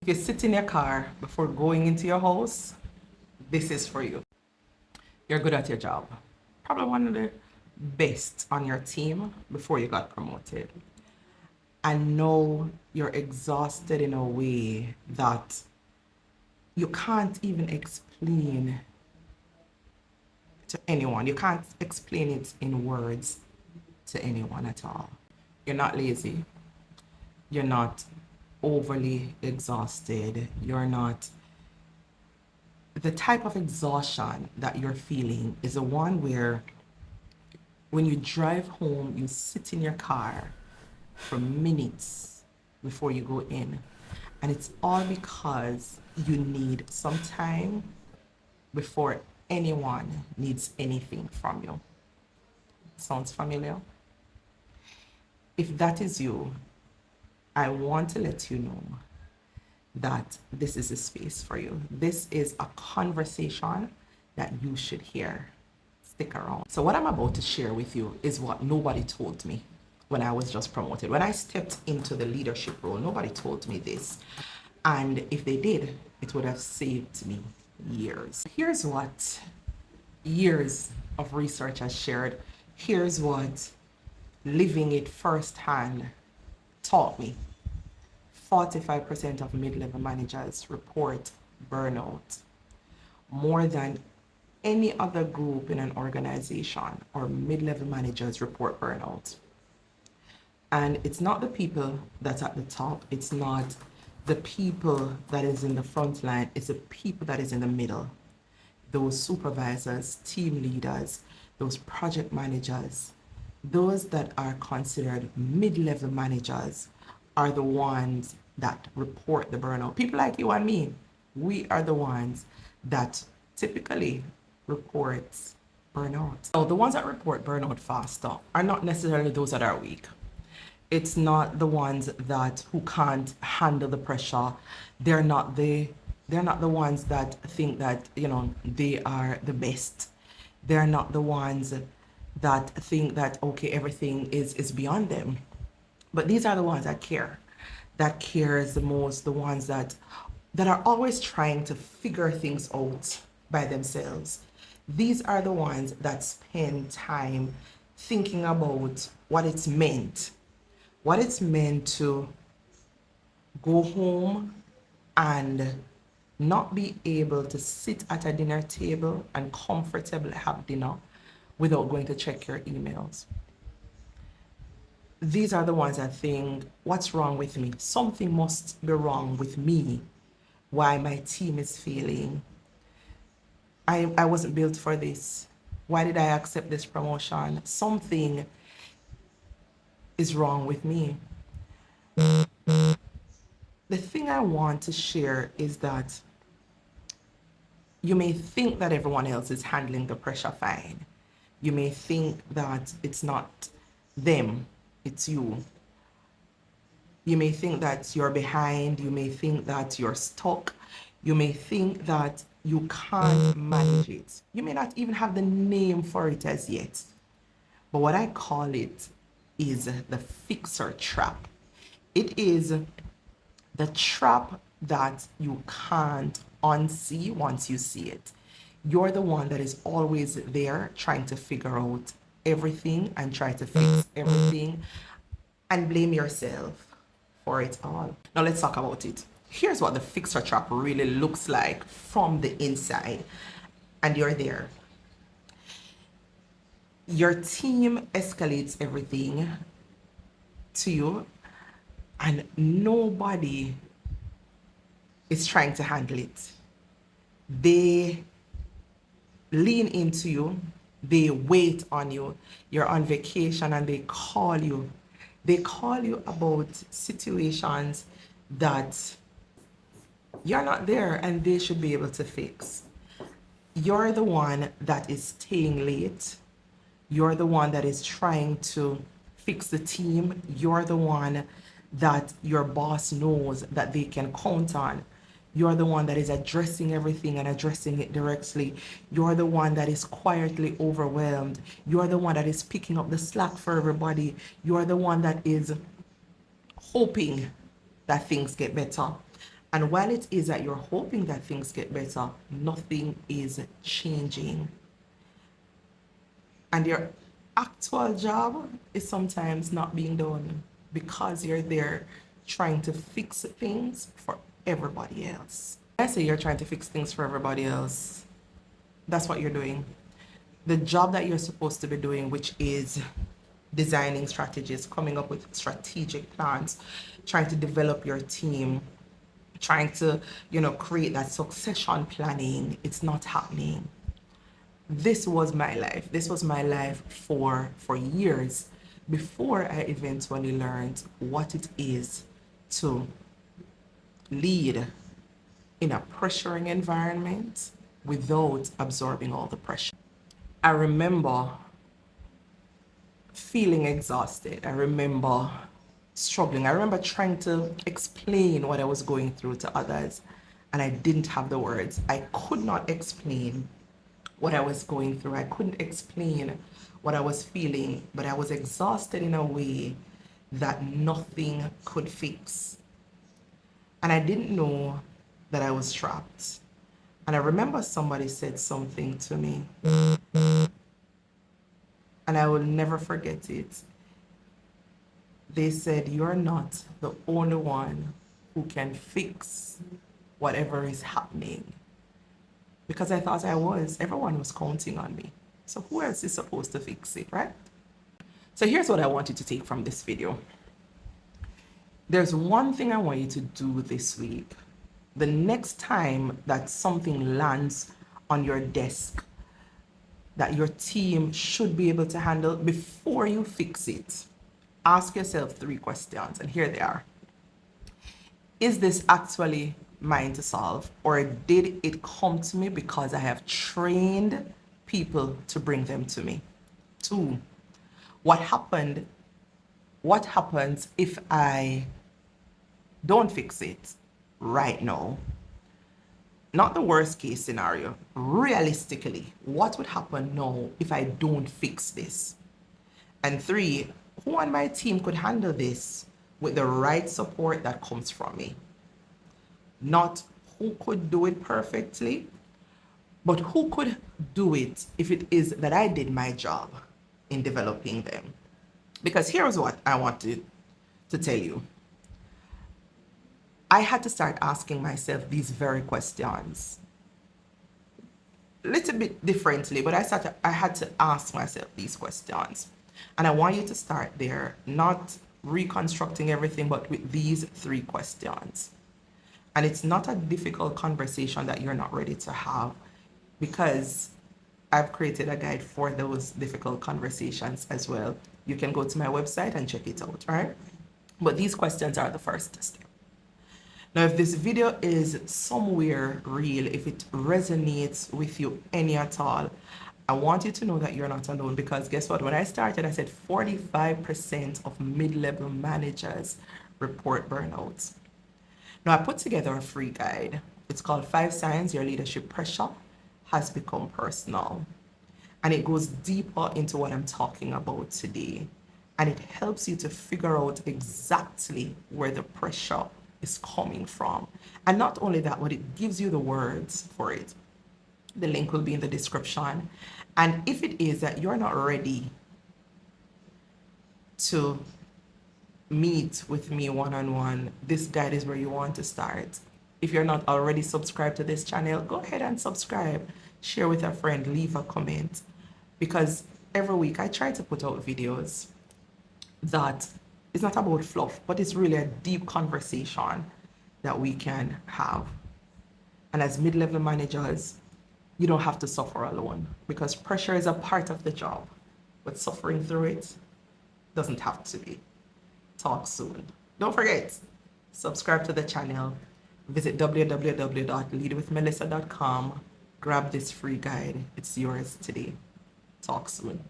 If you sit in your car before going into your house, this is for you. You're good at your job. Probably one of the best on your team before you got promoted. And know you're exhausted in a way that you can't even explain to anyone. You can't explain it in words to anyone at all. You're not lazy. You're not overly exhausted. You're not. The type of exhaustion that you're feeling is the one where when you drive home, you sit in your car for minutes before you go in. And it's all because you need some time before anyone needs anything from you. Sounds familiar? If that is you, I want to let you know that this is a space for you. This is a conversation that you should hear. Stick around. So what I'm about to share with you is what nobody told me when I was just promoted. When I stepped into the leadership role, nobody told me this. And if they did, it would have saved me years. Here's what years of research has shared. Here's what living it firsthand taught me. 45% of mid-level managers report burnout. More than any other group in an organization, or mid-level managers report burnout. And it's not the people that's at the top. It's not the people that is in the front line. It's the people that is in the middle. Those supervisors, team leaders, those project managers, those that are considered mid-level managers are the ones that report the burnout. People like you and me, we are the ones that typically reports burnout. So the ones that report burnout faster are not necessarily those that are weak. It's not the ones that who can't handle the pressure. They're not the ones that think that, they are the best. They're not the ones that think that, okay, everything is beyond them. But these are the ones that care. That cares the most, the ones that are always trying to figure things out by themselves. These are the ones that spend time thinking about what it's meant to go home and not be able to sit at a dinner table and comfortably have dinner without going to check your emails. These are the ones that think, what's wrong with me? Something must be wrong with me. Why my team is failing. I wasn't built for this. Why did I accept this promotion? Something is wrong with me. The thing I want to share is that you may think that everyone else is handling the pressure fine. You may think that it's not them, it's you. You may think that you're behind. You may think that you're stuck. You may think that you can't manage it. You may not even have the name for it as yet. But what I call it is the fixer trap. It is the trap that you can't unsee once you see it. You're the one that is always there trying to figure out everything and try to fix everything and blame yourself for it all. Now let's talk about it. Here's what the fixer trap really looks like from the inside. And you're there. Your team escalates everything to you, and nobody is trying to handle it. They lean into you, they wait on you. You're on vacation and they call you. They call you about situations that you're not there and they should be able to fix. You're the one that is staying late. You're the one that is trying to fix the team. You're the one that your boss knows that they can count on. You're the one that is addressing everything and addressing it directly. You're the one that is quietly overwhelmed. You're the one that is picking up the slack for everybody. You're the one that is hoping that things get better. And while it is that you're hoping that things get better, nothing is changing. And your actual job is sometimes not being done because you're there trying to fix things for everybody else. When I say you're trying to fix things for everybody else, that's what you're doing. The job that you're supposed to be doing, which is designing strategies, coming up with strategic plans, trying to develop your team, trying to, create that succession planning, it's not happening. This was my life. This was my life for years before I eventually learned what it is to lead in a pressuring environment without absorbing all the pressure. I remember feeling exhausted. I remember struggling. I remember trying to explain what I was going through to others, and I didn't have the words. I could not explain what I was going through. I couldn't explain what I was feeling, but I was exhausted in a way that nothing could fix. And I didn't know that I was trapped. And I remember somebody said something to me, and I will never forget it. They said, "You're not the only one who can fix whatever is happening." Because I thought I was. Everyone was counting on me. So who else is supposed to fix it, right? So here's what I want you to take from this video. There's one thing I want you to do this week. The next time that something lands on your desk that your team should be able to handle, before you fix it, ask yourself 3 questions, and here they are. Is this actually mine to solve, or did it come to me because I have trained people to bring them to me? 2, what happens if I don't fix it right now? Not the worst case scenario. Realistically, what would happen now if I don't fix this? And 3, who on my team could handle this with the right support that comes from me? Not who could do it perfectly, but who could do it if it is that I did my job in developing them. Because here's what I want to tell you. I had to start asking myself these very questions. A little bit differently, but I had to ask myself these questions. And I want you to start there, not reconstructing everything, but with these 3 questions. And it's not a difficult conversation that you're not ready to have, because I've created a guide for those difficult conversations as well. You can go to my website and check it out, right? But these questions are the first step. Now, if this video is somewhere real, if it resonates with you any at all, I want you to know that you're not alone, because guess what? When I started, I said 45% of mid-level managers report burnouts. Now, I put together a free guide. It's called 5 Signs Your Leadership Pressure Has Become Personal. And it goes deeper into what I'm talking about today. And it helps you to figure out exactly where the pressure is coming from. And not only that, but it gives you the words for it. The link will be in the description. And if it is that you're not ready to meet with me one-on-one, this guide is where you want to start. If you're not already subscribed to this channel, go ahead and subscribe, share with a friend, leave a comment, because every week I try to put out videos that is not about fluff, but it's really a deep conversation that we can have. And as mid-level managers, you don't have to suffer alone, because pressure is a part of the job, but suffering through it doesn't have to be. Talk soon. Don't forget, subscribe to the channel, visit www.leadwithmelissa.com, grab this free guide. It's yours today. Talk soon.